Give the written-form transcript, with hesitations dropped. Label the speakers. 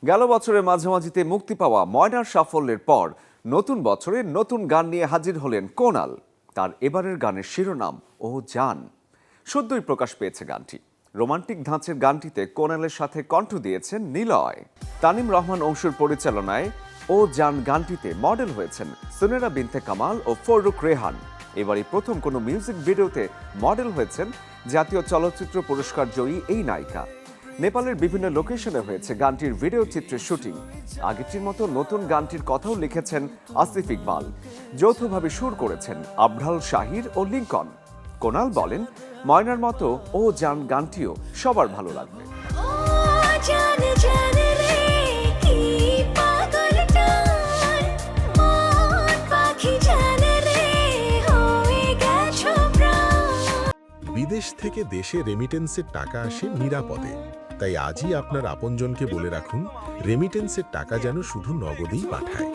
Speaker 1: গেল বছরের মাঝামাঝিতে মুক্তি পাওয়া ময়নার সাফল্যের পর নতুন বছরে নতুন গান নিয়ে হাজির হলেন কোনাল। তার এবারের গানের শিরোনাম ও জান। সদ্যই প্রকাশ পেয়েছে গানটি। রোমান্টিক ধাঁচের গানটিতে কোনালের সাথে কণ্ঠ দিয়েছেন নিলয়। তানিম রহমান অংশুর পরিচালনায় ও জান গানটিতে মডেল হয়েছেন সুনেরা বিনতে কামাল ও ফররুখ রেহান। এবারই প্রথম কোনো মিউজিক ভিডিওতে মডেল হয়েছেন জাতীয় চলচ্চিত্র পুরস্কার জয়ী এই নায়িকা। নেপালের বিভিন্ন লোকেশনে হয়েছে গানটির ভিডিও চিত্রের শুটিং। আগেরটির মতো নতুন গানটির কথাও লিখেছেন আসিফ ইকবাল। যৌথভাবে সুর করেছেন আবরাল শাহির ও লিঙ্কন। কোনাল বলেন, ময়নার মতো ও জান গানটিও সবার ভালো লাগবে।
Speaker 2: বিদেশ থেকে দেশে রেমিটেন্সের টাকা আসে নিরাপদে। তাই আজই আপনার আপনজনকে বলে রাখুন, রেমিটেন্সের টাকা যেন শুধু নগদেই পাঠায়।